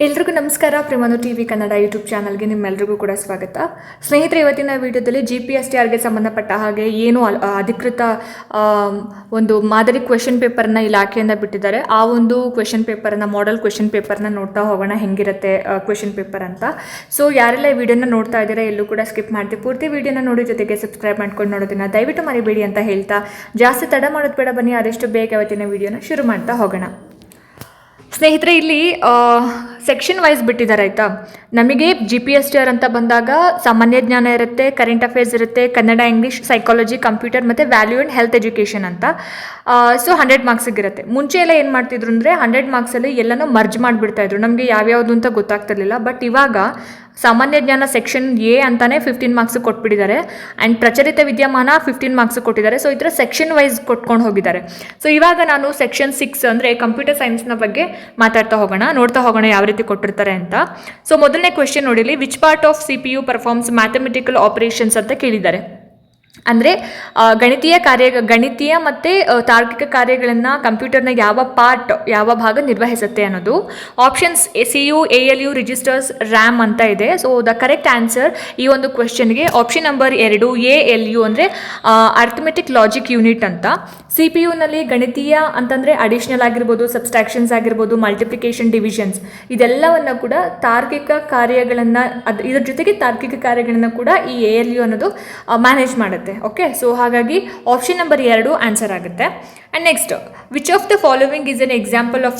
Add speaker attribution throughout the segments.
Speaker 1: ಎಲ್ರಿಗೂ ನಮಸ್ಕಾರ. ಪ್ರೇಮನು TV Kannada YouTube ಚಾನಲ್ಗೆ ನಿಮ್ಮೆಲ್ರಿಗೂ ಕೂಡ ಸ್ವಾಗತ. ಸ್ನೇಹಿತರೆ, ಇವತ್ತಿನ ವಿಡಿಯೋದಲ್ಲಿ GPSTRಗೆ ಸಂಬಂಧಪಟ್ಟ ಹಾಗೆ ಏನು ಅಧಿಕೃತ ಒಂದು ಮಾದರಿ ಕ್ವೆಶನ್ ಪೇಪರ್ನ ಇಲಾಖೆಯಿಂದ ಬಿಟ್ಟಿದ್ದಾರೆ. ಆ ಒಂದು ಕ್ವೆಶನ್ ಪೇಪರ್ನ ಮಾಡೆಲ್ ಕ್ವೆಶನ್ ಪೇಪರ್ನ ನೋಡ್ತಾ ಹೋಗೋಣ, ಹೆಂಗಿರುತ್ತೆ ಕ್ವೆಶನ್ ಪೇಪರ್ ಅಂತ. ಸೊ ಯಾರೆಲ್ಲ ಈ ವಿಡಿಯೋನ ನೋಡ್ತಾ ಇದ್ದೀರಾ ಎಲ್ಲೂ ಕೂಡ ಸ್ಕಿಪ್ ಮಾಡ್ತೀವಿ, ಪೂರ್ತಿ ವಿಡಿಯೋನ ನೋಡಿ ಜೊತೆಗೆ ಸಬ್ಸ್ಕ್ರೈಬ್ ಮಾಡ್ಕೊಂಡು ನೋಡೋದನ್ನ ದಯವಿಟ್ಟು ಮರಿಬೇಡಿ ಅಂತ ಹೇಳ್ತಾ, ಜಾಸ್ತಿ ತಡ ಮಾಡೋದು ಬೇಡ, ಬನ್ನಿ ಆದಷ್ಟು ಬೇಗ ಇವತ್ತಿನ ವಿಡಿಯೋನ ಶುರು ಮಾಡ್ತಾ ಹೋಗೋಣ. ಸ್ನೇಹಿತರೆ, ಇಲ್ಲಿ ಸೆಕ್ಷನ್ ವೈಸ್ ಬಿಟ್ಟಿದ್ದಾರೆ ಆಯಿತಾ. ನಮಗೆ GPSTR ಅಂತ ಬಂದಾಗ ಸಾಮಾನ್ಯ ಜ್ಞಾನ ಇರುತ್ತೆ, ಕರೆಂಟ್ ಅಫೇರ್ಸ್ ಇರುತ್ತೆ, ಕನ್ನಡ, ಇಂಗ್ಲೀಷ್, ಸೈಕಾಲಜಿ, ಕಂಪ್ಯೂಟರ್ ಮತ್ತು ವ್ಯಾಲ್ಯೂ ಆ್ಯಂಡ್ ಹೆಲ್ತ್ ಎಜುಕೇಷನ್ ಅಂತ. ಸೊ 100 ಮಾರ್ಕ್ಸಿಗಿರುತ್ತೆ. ಮುಂಚೆ ಎಲ್ಲ ಏನು ಮಾಡ್ತಿದ್ರು ಅಂದರೆ 100 ಮಾರ್ಕ್ಸಲ್ಲಿ ಎಲ್ಲನೂ ಮರ್ಜ್ ಮಾಡಿಬಿಡ್ತಾಯಿದ್ರು, ನಮಗೆ ಯಾವ್ಯಾವುದು ಅಂತ ಗೊತ್ತಾಗ್ತಿರ್ಲಿಲ್ಲ. ಬಟ್ ಇವಾಗ ಸಾಮಾನ್ಯ ಜ್ಞಾನ ಸೆಕ್ಷನ್ A ಅಂತಾನೆ 15 ಮಾರ್ಕ್ಸ್ ಕೊಟ್ಬಿಟ್ಟಿದ್ದಾರೆ. ಆ್ಯಂಡ್ ಪ್ರಚಲಿತ ವಿದ್ಯಮಾನ 15 ಮಾರ್ಕ್ಸ್ ಕೊಟ್ಟಿದ್ದಾರೆ. ಸೊ ಈ ಥರ ಸೆಕ್ಷನ್ ವೈಸ್ ಕೊಟ್ಕೊಂಡು ಹೋಗಿದ್ದಾರೆ. ಸೊ ಇವಾಗ ನಾನು ಸೆಕ್ಷನ್ 6 ಅಂದರೆ ಕಂಪ್ಯೂಟರ್ ಸೈನ್ಸ್ನ ಬಗ್ಗೆ ಮಾತಾಡ್ತಾ ಹೋಗೋಣ, ನೋಡ್ತಾ ಹೋಗೋಣ ಯಾವ ರೀತಿ ಕೊಟ್ಟಿರ್ತಾರೆ ಅಂತ. ಸೊ ಮೊದಲನೇ ಕ್ವೆಶ್ಚನ್ ನೋಡಿಲಿ, which part of CPU performs mathematical operations ಅಂತ ಕೇಳಿದ್ದಾರೆ. ಅಂದರೆ ಗಣಿತೀಯ ಮತ್ತು ತಾರ್ಕಿಕ ಕಾರ್ಯಗಳನ್ನು ಕಂಪ್ಯೂಟರ್ನ ಯಾವ ಭಾಗ ನಿರ್ವಹಿಸುತ್ತೆ ಅನ್ನೋದು. Options CPU, ALU, registers, RAM ಅಂತ ಇದೆ. ಸೊ ದ ಕರೆಕ್ಟ್ ಆನ್ಸರ್ ಈ ಒಂದು ಕ್ವೆಶ್ಚನ್ಗೆ ಆಪ್ಷನ್ ನಂಬರ್ 2 ALU ಅಂದರೆ ಅರ್ಥಮೆಟಿಕ್ ಲಾಜಿಕ್ ಯೂನಿಟ್ ಅಂತ. CPUನಲ್ಲಿ ಗಣಿತೀಯ ಅಂತಂದರೆ ಅಡಿಷ್ನಲ್ ಆಗಿರ್ಬೋದು, ಸಬ್ಸ್ಟ್ರಾಕ್ಷನ್ಸ್ ಆಗಿರ್ಬೋದು, ಮಲ್ಟಿಪ್ಲಿಕೇಶನ್, ಡಿವಿಷನ್ಸ್, ಇದೆಲ್ಲವನ್ನು ಕೂಡ ತಾರ್ಕಿಕ ಕಾರ್ಯಗಳನ್ನು ಇದ್ರ ಜೊತೆಗೆ ತಾರ್ಕಿಕ ಕಾರ್ಯಗಳನ್ನು ಕೂಡ ಈ ALU ಅನ್ನೋದು ಮ್ಯಾನೇಜ್ ಮಾಡುತ್ತೆ. ಓಕೆ, ಸೊ ಹಾಗಾಗಿ ಆಪ್ಷನ್ ನಂಬರ್ 2 ಆನ್ಸರ್ ಆಗುತ್ತೆ. And next, which of the following is an example of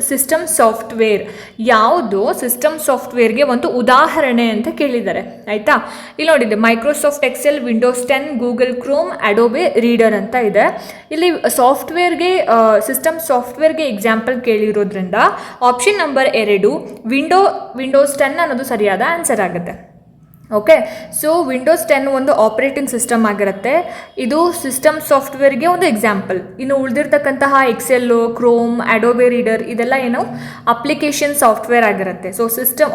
Speaker 1: system software. ಯಾವುದು ಸಿಸ್ಟಮ್ ಸಾಫ್ಟ್ವೇರ್ಗೆ ಒಂದು ಉದಾಹರಣೆ ಅಂತ ಕೇಳಿದ್ದಾರೆ ಆಯಿತಾ. ಇಲ್ಲಿ ನೋಡಿದ್ದೆ Microsoft Excel, Windows 10, Google Chrome, Adobe Reader ಅಂತ ಇದೆ. ಇಲ್ಲಿ ಸಿಸ್ಟಮ್ ಸಾಫ್ಟ್ವೇರ್ಗೆ ಎಕ್ಸಾಂಪಲ್ ಕೇಳಿರೋದ್ರಿಂದ ಆಪ್ಷನ್ ನಂಬರ್ 2 ವಿಂಡೋಸ್ 10 ಅನ್ನೋದು ಸರಿಯಾದ ಆನ್ಸರ್ ಆಗುತ್ತೆ. ಓಕೆ, ಸೊ ವಿಂಡೋಸ್ 10 ಒಂದು ಆಪರೇಟಿಂಗ್ ಸಿಸ್ಟಮ್ ಆಗಿರುತ್ತೆ. ಇದು ಸಿಸ್ಟಮ್ ಸಾಫ್ಟ್ವೇರ್ಗೆ ಒಂದು ಎಕ್ಸಾಂಪಲ್. ಇನ್ನು ಉಳಿದಿರ್ತಕ್ಕಂತಹ ಎಕ್ಸೆಲ್ಲು, ಕ್ರೋಮ್, ಅಡೋಬೆ ರೀಡರ್ ಇದೆಲ್ಲ ಏನು ಅಪ್ಲಿಕೇಶನ್ ಸಾಫ್ಟ್ವೇರ್ ಆಗಿರುತ್ತೆ. ಸೊ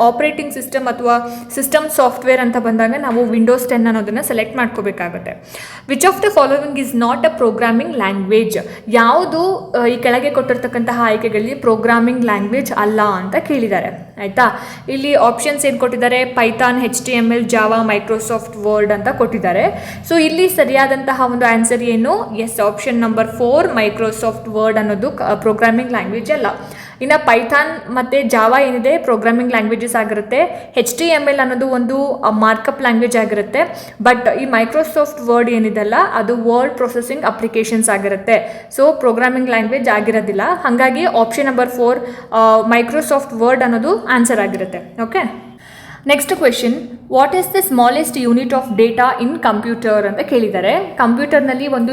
Speaker 1: ಆಪರೇಟಿಂಗ್ ಸಿಸ್ಟಮ್ ಅಥವಾ ಸಿಸ್ಟಮ್ ಸಾಫ್ಟ್ವೇರ್ ಅಂತ ಬಂದಾಗ ನಾವು ವಿಂಡೋಸ್ 10 ಅನ್ನೋದನ್ನು ಸೆಲೆಕ್ಟ್ ಮಾಡ್ಕೋಬೇಕಾಗುತ್ತೆ. Which of the following is not a programming language. ಯಾವುದು ಈ ಕೆಳಗೆ ಕೊಟ್ಟಿರ್ತಕ್ಕಂತಹ ಆಯ್ಕೆಗಳಲ್ಲಿ ಪ್ರೋಗ್ರಾಮಿಂಗ್ ಲ್ಯಾಂಗ್ವೇಜ್ ಅಲ್ಲ ಅಂತ ಕೇಳಿದ್ದಾರೆ ಆಯಿತಾ. ಇಲ್ಲಿ ಆಪ್ಷನ್ಸ್ ಏನು ಕೊಟ್ಟಿದ್ದಾರೆ, Python, HTML, Java, Microsoft Word ಅಂತ ಕೊಟ್ಟಿದ್ದಾರೆ. ಸೊ ಇಲ್ಲಿ ಸರಿಯಾದಂತಹ ಒಂದು ಆನ್ಸರ್ ಏನು, yes, option number 4 Microsoft Word ಅನ್ನೋದು ಪ್ರೋಗ್ರಾಮಿಂಗ್ ಲ್ಯಾಂಗ್ವೇಜ್ ಅಲ್ಲ. ಇನ್ನು ಪೈಥಾನ್ ಮತ್ತು ಜಾವಾ ಏನಿದೆ ಪ್ರೋಗ್ರಾಮಿಂಗ್ ಲ್ಯಾಂಗ್ವೇಜಸ್ ಆಗಿರುತ್ತೆ. HTML ಅನ್ನೋದು ಒಂದು ಮಾರ್ಕಪ್ ಲ್ಯಾಂಗ್ವೇಜ್ ಆಗಿರುತ್ತೆ. ಬಟ್ ಈ ಮೈಕ್ರೋಸಾಫ್ಟ್ ವರ್ಡ್ ಏನಿದೆಲ್ಲ ಅದು ವರ್ಡ್ ಪ್ರೊಸೆಸಿಂಗ್ ಅಪ್ಲಿಕೇಶನ್ಸ್ ಆಗಿರುತ್ತೆ. ಸೊ ಪ್ರೋಗ್ರಾಮಿಂಗ್ ಲ್ಯಾಂಗ್ವೇಜ್ ಆಗಿರೋದಿಲ್ಲ. ಹಾಗಾಗಿ ಆಪ್ಷನ್ ನಂಬರ್ 4 ಮೈಕ್ರೋಸಾಫ್ಟ್ ವರ್ಡ್ ಅನ್ನೋದು ಆನ್ಸರ್ ಆಗಿರುತ್ತೆ. Okay, next question, what is the smallest unit of data in computer ಅಂತ ಕೇಳಿದ್ದಾರೆ. ಕಂಪ್ಯೂಟರ್ನಲ್ಲಿ ಒಂದು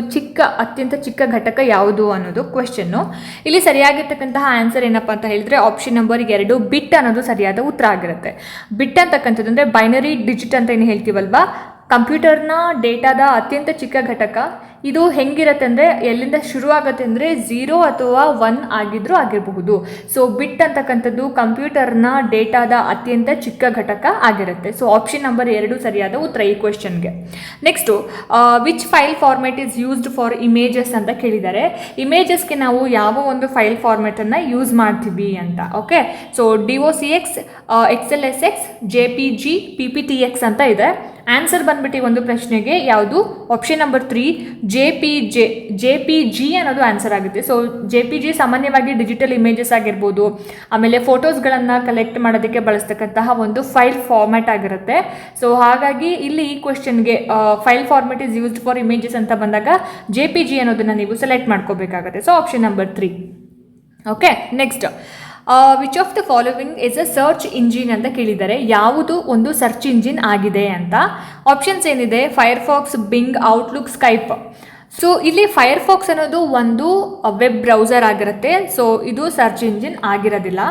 Speaker 1: ಅತ್ಯಂತ ಚಿಕ್ಕ ಘಟಕ ಯಾವುದು ಅನ್ನೋದು ಕ್ವೆಶನ್ನು. ಇಲ್ಲಿ ಸರಿಯಾಗಿರ್ತಕ್ಕಂತಹ ಆನ್ಸರ್ ಏನಪ್ಪ ಅಂತ ಹೇಳಿದ್ರೆ ಆಪ್ಷನ್ ನಂಬರ್ 2 ಬಿಟ್ ಅನ್ನೋದು ಸರಿಯಾದ ಉತ್ತರ ಆಗಿರುತ್ತೆ. ಬಿಟ್ ಅಂತಕ್ಕಂಥದ್ದು ಅಂದರೆ ಬೈನರಿ ಡಿಜಿಟ್ ಅಂತ ಏನು ಹೇಳ್ತೀವಲ್ವಾ, ಕಂಪ್ಯೂಟರ್ನ ಡೇಟಾದ ಅತ್ಯಂತ ಚಿಕ್ಕ ಘಟಕ. ಇದು ಹೆಂಗಿರುತ್ತೆ ಅಂದರೆ ಎಲ್ಲಿಂದ ಶುರು ಆಗುತ್ತೆ ಅಂದರೆ 0 ಅಥವಾ 1 ಆಗಿರಬಹುದು. ಸೊ ಬಿಟ್ ಅಂತಕ್ಕಂಥದ್ದು ಕಂಪ್ಯೂಟರ್ನ ಡೇಟಾದ ಅತ್ಯಂತ ಚಿಕ್ಕ ಘಟಕ ಆಗಿರುತ್ತೆ. ಸೊ ಆಪ್ಷನ್ ನಂಬರ್ 2 ಸರಿಯಾದ ಉತ್ತರ ಈ ಕ್ವೆಶನ್ಗೆ. Next, which file format is used for images ಅಂತ ಕೇಳಿದ್ದಾರೆ. ಇಮೇಜಸ್ಗೆ ನಾವು ಯಾವ ಒಂದು ಫೈಲ್ ಫಾರ್ಮ್ಯಾಟನ್ನು ಯೂಸ್ ಮಾಡ್ತೀವಿ ಅಂತ. Okay, so DOCX, XLSX, JPG, PPTX ಅಂತ ಇದೆ. ಆನ್ಸರ್ ಬಂದ್ಬಿಟ್ಟು ಒಂದು ಪ್ರಶ್ನೆಗೆ ಯಾವುದು, ಆಪ್ಷನ್ ನಂಬರ್ 3 JPG ಅನ್ನೋದು ಆನ್ಸರ್ ಆಗುತ್ತೆ. ಸೊ JPG ಸಾಮಾನ್ಯವಾಗಿ ಡಿಜಿಟಲ್ ಇಮೇಜಸ್ ಆಗಿರ್ಬೋದು, ಆಮೇಲೆ ಫೋಟೋಸ್ಗಳನ್ನು ಕಲೆಕ್ಟ್ ಮಾಡೋದಕ್ಕೆ ಬಳಸ್ತಕ್ಕಂತಹ ಒಂದು ಫೈಲ್ ಫಾರ್ಮ್ಯಾಟ್ ಆಗಿರುತ್ತೆ. ಸೊ ಹಾಗಾಗಿ ಇಲ್ಲಿ ಈ ಕ್ವೆಶನ್ಗೆ file format is used for images ಅಂತ ಬಂದಾಗ JPG ಅನ್ನೋದನ್ನು ನೀವು ಸೆಲೆಕ್ಟ್ ಮಾಡ್ಕೋಬೇಕಾಗುತ್ತೆ. So option number 3. Okay, next, which of the following is a search engine ಅಂತ ಕೇಳಿದ್ದಾರೆ. ಯಾವುದು ಒಂದು ಸರ್ಚ್ ಇಂಜಿನ್ ಆಗಿದೆ ಅಂತ. ಆಪ್ಷನ್ಸ್ ಏನಿದೆ, Firefox, being, outlook, Skype. So ಇಲ್ಲಿ ಫೈರ್ಫಾಕ್ಸ್ ಅನ್ನೋದು ಒಂದು ವೆಬ್ ಬ್ರೌಸರ್ ಆಗಿರುತ್ತೆ. ಸೊ ಇದು ಸರ್ಚ್ ಇಂಜಿನ್ ಆಗಿರೋದಿಲ್ಲ.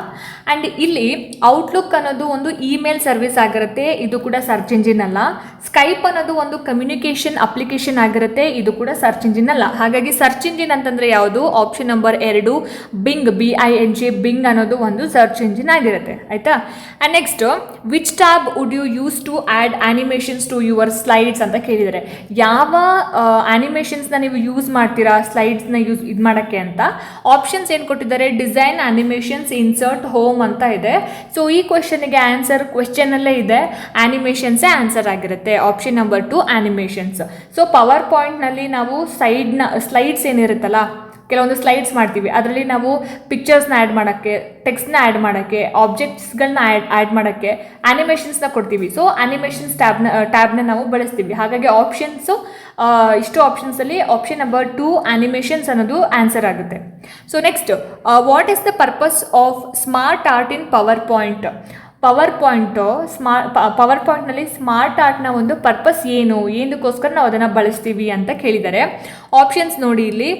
Speaker 1: ಆ್ಯಂಡ್ ಇಲ್ಲಿ ಔಟ್ಲುಕ್ ಅನ್ನೋದು ಒಂದು ಇಮೇಲ್ ಸರ್ವಿಸ್ ಆಗಿರುತ್ತೆ, ಇದು ಕೂಡ ಸರ್ಚ್ ಇಂಜಿನ್ ಅಲ್ಲ. ಸ್ಕೈಪ್ ಅನ್ನೋದು ಒಂದು ಕಮ್ಯುನಿಕೇಷನ್ ಅಪ್ಲಿಕೇಶನ್ ಆಗಿರುತ್ತೆ, ಇದು ಕೂಡ ಸರ್ಚ್ ಇಂಜಿನ್ ಅಲ್ಲ. ಹಾಗಾಗಿ ಸರ್ಚ್ ಇಂಜಿನ್ ಅಂತಂದರೆ ಯಾವುದು, option number 2 Bing, BING, Bing ಅನ್ನೋದು ಒಂದು ಸರ್ಚ್ ಇಂಜಿನ್ ಆಗಿರುತ್ತೆ ಆಯಿತಾ. And next, which tab would you use to add animations to your slides ಅಂತ ಕೇಳಿದ್ದಾರೆ. ಯಾವ ಆ್ಯನಿಮೇಷನ್ಸ್ ಅನಿಮೇಷನ್ಸ್ನ ನೀವು ಯೂಸ್ ಮಾಡ್ತೀರಾ ಸ್ಲೈಡ್ಸ್ನ ಇದು ಮಾಡೋಕ್ಕೆ ಅಂತ. ಆಪ್ಷನ್ಸ್ ಏನು ಕೊಟ್ಟಿದ್ದಾರೆ, ಡಿಸೈನ್, ಅನಿಮೇಷನ್ಸ್, ಇನ್ಸರ್ಟ್, ಹೋಮ್ ಅಂತ ಇದೆ. ಸೊ ಈ ಕ್ವೆಶನ್ಗೆ ಆನ್ಸರ್ ಕ್ವೆಶ್ಚನಲ್ಲೇ ಇದೆ, ಆ್ಯನಿಮೇಷನ್ಸೇ ಆನ್ಸರ್ ಆಗಿರುತ್ತೆ. Option number 2 animations. So power ಪಾಯಿಂಟ್ನಲ್ಲಿ ನಾವು ಸ್ಲೈಡ್ಸ್ ಏನಿರುತ್ತಲ್ಲ, ಕೆಲವೊಂದು ಸ್ಲೈಡ್ಸ್ ಮಾಡ್ತೀವಿ, ಅದರಲ್ಲಿ ನಾವು ಪಿಕ್ಚರ್ಸ್ನ ಆ್ಯಡ್ ಮಾಡೋಕ್ಕೆ, ಟೆಕ್ಸ್ಟ್ನ ಆ್ಯಡ್ ಮಾಡೋಕ್ಕೆ, ಆಬ್ಜೆಕ್ಟ್ಸ್ಗಳನ್ನ ಆ್ಯಡ್ ಮಾಡೋಕ್ಕೆ ಆ್ಯನಿಮೇಷನ್ಸ್ನ ಕೊಡ್ತೀವಿ. ಸೊ ಆ್ಯನಿಮೇಷನ್ಸ್ ಟ್ಯಾಬ್ನ ನಾವು ಬಳಸ್ತೀವಿ. ಹಾಗಾಗಿ ಇಷ್ಟು ಆಪ್ಷನ್ಸಲ್ಲಿ ಆಪ್ಷನ್ ನಂಬರ್ 2 ಆ್ಯನಿಮೇಷನ್ಸ್ ಅನ್ನೋದು ಆನ್ಸರ್ ಆಗುತ್ತೆ. So next, what is the purpose of smart art in power point? Power ಪಾಯಿಂಟ್ನಲ್ಲಿ ಸ್ಮಾರ್ಟ್ ಆರ್ಟ್ನ ಒಂದು ಪರ್ಪಸ್ ಏನಕ್ಕೋಸ್ಕರ ನಾವು ಅದನ್ನು ಬಳಸ್ತೀವಿ ಅಂತ ಕೇಳಿದ್ದಾರೆ. ಆಪ್ಷನ್ಸ್ ನೋಡಿ, ಇಲ್ಲಿ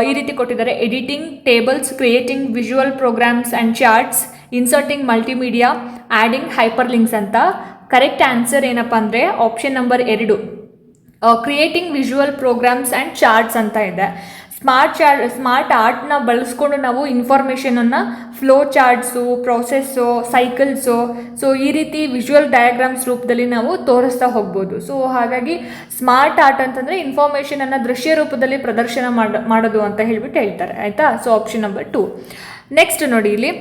Speaker 1: ಈ ರೀತಿ ಕೊಟ್ಟಿದ್ದಾರೆ: editing tables, creating visual programs and charts, inserting multimedia, adding hyperlinks ಅಂತ. ಕರೆಕ್ಟ್ ಆನ್ಸರ್ ಏನಪ್ಪ ಅಂದರೆ option number 2, creating visual programs and charts ಅಂತ ಇದೆ. ಸ್ಮಾರ್ಟ್ ಆರ್ಟ್ನ ಬಳಸ್ಕೊಂಡು ನಾವು ಇನ್ಫಾರ್ಮೇಷನನ್ನು flow charts, process, cycles, so ಈ ರೀತಿ ವಿಜುವಲ್ ಡಯಾಗ್ರಾಮ್ಸ್ ರೂಪದಲ್ಲಿ ನಾವು ತೋರಿಸ್ತಾ ಹೋಗ್ಬೋದು. ಸೊ ಹಾಗಾಗಿ ಸ್ಮಾರ್ಟ್ ಆರ್ಟ್ ಅಂತಂದರೆ ಇನ್ಫಾರ್ಮೇಷನನ್ನು ದೃಶ್ಯ ರೂಪದಲ್ಲಿ ಪ್ರದರ್ಶನ ಮಾಡೋದು ಅಂತ ಹೇಳ್ತಾರೆ, ಆಯಿತಾ. So option number 2. ನೆಕ್ಸ್ಟ್ ನೋಡಿ, ಇಲ್ಲಿ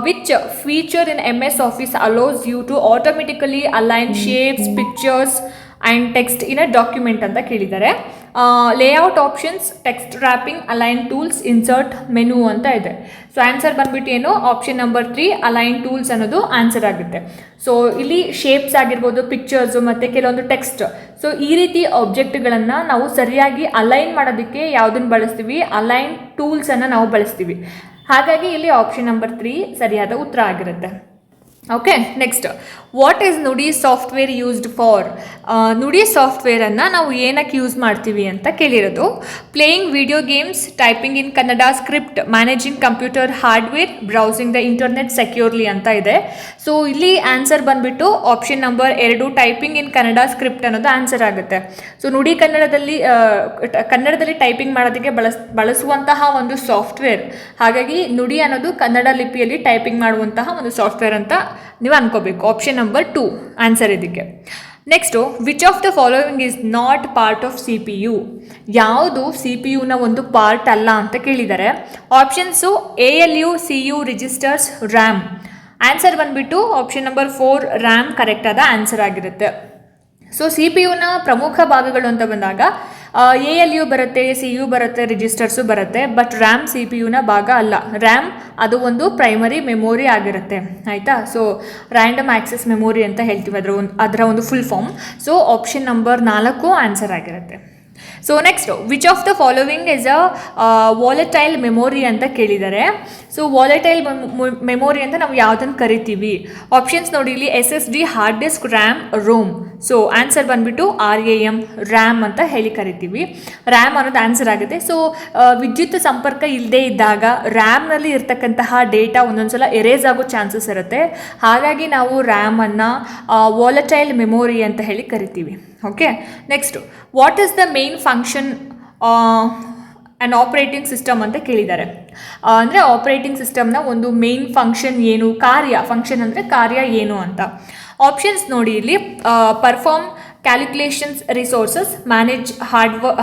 Speaker 1: which feature in MS Office allows you to automatically align shapes, pictures and text in a document ಅಂತ ಕೇಳಿದ್ದಾರೆ. Layout options, text wrapping, align tools, insert, menu ಅಂತ ಇದೆ. ಸೊ ಆನ್ಸರ್ ಬಂದ್ಬಿಟ್ಟು ಏನು, option number 3 align tools ಅನ್ನೋದು answer ಆಗುತ್ತೆ. So ಇಲ್ಲಿ shapes ಆಗಿರ್ಬೋದು, ಪಿಕ್ಚರ್ಸು ಮತ್ತು ಕೆಲವೊಂದು ಟೆಕ್ಸ್ಟ್, ಸೊ ಈ ರೀತಿ ಆಬ್ಜೆಕ್ಟ್ಗಳನ್ನು ನಾವು ಸರಿಯಾಗಿ ಅಲೈನ್ ಮಾಡೋದಕ್ಕೆ ಯಾವುದನ್ನು ಬಳಸ್ತೀವಿ, ಅಲೈನ್ ಟೂಲ್ಸನ್ನು ನಾವು ಬಳಸ್ತೀವಿ. ಹಾಗಾಗಿ ಇಲ್ಲಿ ಆಪ್ಷನ್ ನಂಬರ್ 3 ಸರಿಯಾದ ಉತ್ತರ ಆಗಿರುತ್ತೆ. Okay, next, what is Nudi software used for? Nudi ಸಾಫ್ಟ್ವೇರನ್ನು ನಾವು ಏನಕ್ಕೆ ಯೂಸ್ ಮಾಡ್ತೀವಿ ಅಂತ ಕೇಳಿರೋದು. Playing video games, typing in Kannada, script, managing computer hardware, browsing the internet securely ಅಂತ ಇದೆ. ಸೊ ಇಲ್ಲಿ ಆನ್ಸರ್ ಬಂದುಬಿಟ್ಟು option number 2 typing in Kannada, script ಅನ್ನೋದು ಆನ್ಸರ್ ಆಗುತ್ತೆ. ಸೊ ನುಡಿ ಕನ್ನಡದಲ್ಲಿ ಟೈಪಿಂಗ್ ಮಾಡೋದಕ್ಕೆ ಬಳಸುವಂತಹ ಒಂದು ಸಾಫ್ಟ್ವೇರ್. ಹಾಗಾಗಿ ನುಡಿ ಅನ್ನೋದು ಕನ್ನಡ ಲಿಪಿಯಲ್ಲಿ ಟೈಪಿಂಗ್ ಮಾಡುವಂತಹ ಒಂದು ಸಾಫ್ಟ್ವೇರ್ ಅಂತ ನೀವು ಅನ್ಕೋಬೇಕು. ಆಪ್ಷನ್ ನಂಬರ್ 2 ಆನ್ಸರ್ ಇದಕ್ಕೆ. Next, which of the following is not part of CPU? ಯಾವುದು CPU ಒಂದು ಪಾರ್ಟ್ ಅಲ್ಲ ಅಂತ ಕೇಳಿದ್ದಾರೆ. Options ALU, CU, registers, RAM. Answer ಬಂದುಬಿಟ್ಟು ಆಪ್ಷನ್ ನಂಬರ್ 4 RAM ಕರೆಕ್ಟ್ ಆದ ಆನ್ಸರ್ ಆಗಿರುತ್ತೆ. ಸೊ CPU ಪ್ರಮುಖ ಭಾಗಗಳು ಅಂತ ಬಂದಾಗ ALU ಬರುತ್ತೆ, CU ಬರುತ್ತೆ, ರಿಜಿಸ್ಟರ್ಸು ಬರುತ್ತೆ. ಬಟ್ RAM CPU ಭಾಗ ಅಲ್ಲ. RAM ಅದು ಒಂದು ಪ್ರೈಮರಿ ಮೆಮೊರಿ ಆಗಿರುತ್ತೆ, ಆಯಿತಾ. ಸೊ ರ್ಯಾಂಡಮ್ ಆಕ್ಸೆಸ್ ಮೆಮೊರಿ ಅಂತ ಹೇಳ್ತೀವಿ, ಅದರ ಒಂದು full form. So option number 4 answer ಆಗಿರುತ್ತೆ. So next, which of the following is a volatile memory ಅಂತ ಕೇಳಿದ್ದಾರೆ. ಸೊ ವಾಲೆಟೈಲ್ ಮೆಮೊರಿ ಅಂತ ನಾವು ಯಾವುದನ್ನು ಕರಿತೀವಿ? ಆಪ್ಷನ್ಸ್ ನೋಡಿ, ಇಲ್ಲಿ SSD, hard disk, RAM, ROM. So answer ಬಂದುಬಿಟ್ಟು RAM ಅಂತ ಹೇಳಿ ಕರಿತೀವಿ. RAM ಅನ್ನೋದು ಆನ್ಸರ್ ಆಗುತ್ತೆ. ಸೊ ವಿದ್ಯುತ್ ಸಂಪರ್ಕ ಇಲ್ಲದೆ ಇದ್ದಾಗ ರ್ಯಾಮ್ನಲ್ಲಿ ಇರ್ತಕ್ಕಂತಹ ಡೇಟಾ ಒಂದೊಂದ್ಸಲ ಎರೇಸ್ ಆಗೋ ಚಾನ್ಸಸ್ ಇರುತ್ತೆ. ಹಾಗಾಗಿ ನಾವು ರ್ಯಾಮನ್ನು ವಾಲೆಟೈಲ್ ಮೆಮೊರಿ ಅಂತ ಹೇಳಿ ಕರಿತೀವಿ. Okay, next, what is the main function and operating system ಅಂತ ಕೇಳಿದ್ದಾರೆ. ಅಂದರೆ ಆಪ್ರೇಟಿಂಗ್ ಸಿಸ್ಟಮ್ನ ಒಂದು ಮೇನ್ ಫಂಕ್ಷನ್ ಏನು, ಫಂಕ್ಷನ್ ಅಂದರೆ ಕಾರ್ಯ ಏನು ಅಂತ. ಆಪ್ಷನ್ಸ್ ನೋಡಿ, ಇಲ್ಲಿ perform calculations, resources, manage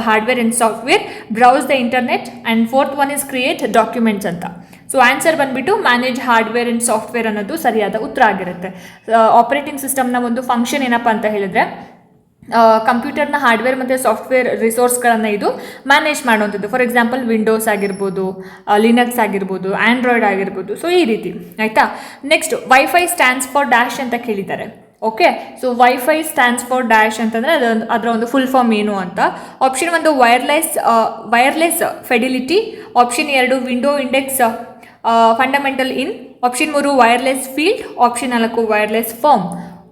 Speaker 1: hardware and software, browse the internet, and 4th one is create documents ಅಂತ. ಸೊ ಆನ್ಸರ್ ಬಂದುಬಿಟ್ಟು ಮ್ಯಾನೇಜ್ ಹಾರ್ಡ್ವೇರ್ ಆ್ಯಂಡ್ ಸಾಫ್ಟ್ವೇರ್ ಅನ್ನೋದು ಸರಿಯಾದ ಉತ್ತರ ಆಗಿರುತ್ತೆ. ಆಪ್ರೇಟಿಂಗ್ ಸಿಸ್ಟಮ್ನ ಒಂದು ಫಂಕ್ಷನ್ ಏನಪ್ಪ ಅಂತ ಹೇಳಿದ್ರೆ, ಕಂಪ್ಯೂಟರ್ನ ಹಾರ್ಡ್ವೇರ್ ಮತ್ತು ಸಾಫ್ಟ್ವೇರ್ ರಿಸೋರ್ಸ್ಗಳನ್ನು ಇದು ಮ್ಯಾನೇಜ್ ಮಾಡುವಂಥದ್ದು. ಫಾರ್ ಎಕ್ಸಾಂಪಲ್ ವಿಂಡೋಸ್ ಆಗಿರ್ಬೋದು, ಲಿನಕ್ಸ್ ಆಗಿರ್ಬೋದು, ಆ್ಯಂಡ್ರಾಯ್ಡ್ ಆಗಿರ್ಬೋದು. ಸೊ ಈ ರೀತಿ, ಆಯಿತಾ. Next, wifi stands for dash ಅಂತ ಕೇಳಿದ್ದಾರೆ. Okay, so wifi stands for dash ಅಂತಂದರೆ ಅದರ ಒಂದು ಫುಲ್ ಫಾರ್ಮ್ ಏನು ಅಂತ. Option 1 wireless fidelity. Option 2 window index fundamental in. Option 3 wireless field. Option 4 wireless form.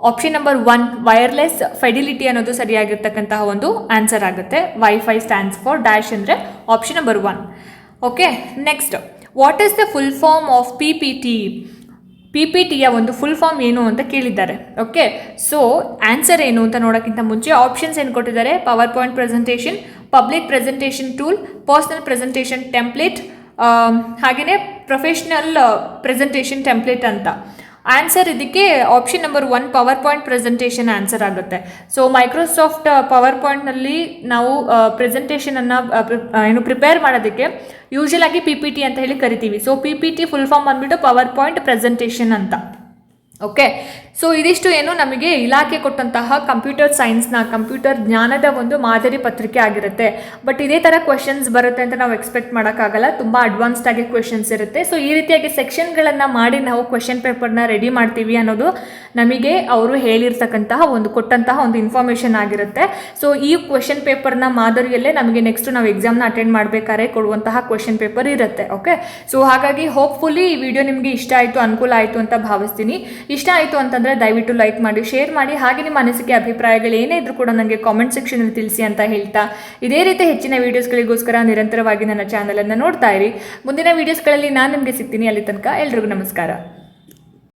Speaker 1: Option number 1 wireless fidelity ಅನ್ನೋದು ಸರಿಯಾಗಿರ್ತಕ್ಕಂತಹ ಒಂದು ಆನ್ಸರ್ ಆಗುತ್ತೆ. ವೈಫೈ ಸ್ಟ್ಯಾಂಡ್ಸ್ ಫಾರ್ ಡ್ಯಾಶ್ ಅಂದರೆ option number 1. Okay, next, what is the full form of PPT? PPTಯ ಒಂದು full form ಏನು ಅಂತ ಕೇಳಿದ್ದಾರೆ. ಓಕೆ, ಸೊ ಆನ್ಸರ್ ಏನು ಅಂತ ನೋಡೋಕ್ಕಿಂತ ಮುಂಚೆ ಆಪ್ಷನ್ಸ್ ಏನು ಕೊಟ್ಟಿದ್ದಾರೆ: power point presentation, public presentation tool, personal presentation template, ಹಾಗೆಯೇ ಪ್ರೊಫೆಷ್ನಲ್ ಪ್ರೆಸೆಂಟೇಷನ್ ಟೆಂಪ್ಲೇಟ್ ಅಂತ. ಆನ್ಸರ್ ಇದಕ್ಕೆ option number 1 power point presentation answer ಆಗುತ್ತೆ. ಸೊ ಮೈಕ್ರೋಸಾಫ್ಟ್ ಪವರ್ ಪಾಯಿಂಟ್ನಲ್ಲಿ ನಾವು ಪ್ರೆಸೆಂಟೇಷನನ್ನು ಏನು ಪ್ರಿಪೇರ್ ಮಾಡೋದಕ್ಕೆ ಯೂಶಲ್ ಆಗಿ PPT ಅಂತ ಹೇಳಿ ಕರಿತೀವಿ. ಸೊ PPT ಫುಲ್ ಫಾರ್ಮ್ ಬಂದ್ಬಿಟ್ಟು ಪವರ್ ಪಾಯಿಂಟ್ ಪ್ರೆಸೆಂಟೇಷನ್ ಅಂತ. ಓಕೆ, ಸೊ ಇದಿಷ್ಟು ಏನು ನಮಗೆ ಇಲಾಖೆ ಕೊಟ್ಟಂತಹ ಕಂಪ್ಯೂಟರ್ ಸೈನ್ಸ್ನ ಕಂಪ್ಯೂಟರ್ ಜ್ಞಾನದ ಒಂದು ಮಾದರಿ ಪತ್ರಿಕೆ ಆಗಿರುತ್ತೆ. ಬಟ್ ಇದೇ ಥರ ಕ್ವೆಶನ್ಸ್ ಬರುತ್ತೆ ಅಂತ ನಾವು ಎಕ್ಸ್ಪೆಕ್ಟ್ ಮಾಡೋಕ್ಕಾಗಲ್ಲ, ತುಂಬ ಅಡ್ವಾನ್ಸ್ಡ್ ಆಗಿ ಕ್ವೆಶನ್ಸ್ ಇರುತ್ತೆ. ಸೊ ಈ ರೀತಿಯಾಗಿ ಸೆಕ್ಷನ್ಗಳನ್ನು ಮಾಡಿ ನಾವು ಕ್ವೆಶನ್ ಪೇಪರ್ನ ರೆಡಿ ಮಾಡ್ತೀವಿ ಅನ್ನೋದು ನಮಗೆ ಅವರು ಹೇಳಿರ್ತಕ್ಕಂತಹ ಕೊಟ್ಟಂತಹ ಒಂದು ಇನ್ಫಾರ್ಮೇಷನ್ ಆಗಿರುತ್ತೆ. ಸೊ ಈ ಕ್ವೆಶನ್ ಪೇಪರ್ನ ಮಾದರಿಯಲ್ಲೇ ನಮಗೆ ನೆಕ್ಸ್ಟ್ ನಾವು ಎಕ್ಸಾಮ್ನ ಅಟೆಂಡ್ ಮಾಡಬೇಕಾದ್ರೆ ಕೊಡುವಂತಹ ಕ್ವೆಶನ್ ಪೇಪರ್ ಇರುತ್ತೆ. ಓಕೆ, ಸೊ ಹಾಗಾಗಿ ಹೋಪ್ಫುಲಿ ಈ ವಿಡಿಯೋ ನಿಮಗೆ ಇಷ್ಟ ಆಯಿತು, ಅನುಕೂಲ ಆಯಿತು ಅಂತ ಭಾವಿಸ್ತೀನಿ. ಇಷ್ಟ ಆಯಿತು ಅಂತಂದರೆ ದಯವಿಟ್ಟು ಲೈಕ್ ಮಾಡಿ, ಶೇರ್ ಮಾಡಿ, ಹಾಗೆ ನಿಮ್ಮ ಅನಿಸಿಕೆ ಅಭಿಪ್ರಾಯಗಳು ಏನೇ ಇದ್ರೂ ಕೂಡ ನನಗೆ ಕಾಮೆಂಟ್ ಸೆಕ್ಷನಲ್ಲಿ ತಿಳಿಸಿ ಅಂತ ಹೇಳ್ತಾ, ಇದೇ ರೀತಿ ಹೆಚ್ಚಿನ ವೀಡಿಯೋಸ್ಗಳಿಗೋಸ್ಕರ ನಿರಂತರವಾಗಿ ನನ್ನ ಚಾನಲನ್ನು ನೋಡ್ತಾ ಇರಿ. ಮುಂದಿನ ವೀಡಿಯೋಸ್ಗಳಲ್ಲಿ ನಾನು ನಿಮಗೆ ಸಿಗ್ತೀನಿ. ಅಲ್ಲಿ ತನಕ ಎಲ್ರಿಗೂ ನಮಸ್ಕಾರ.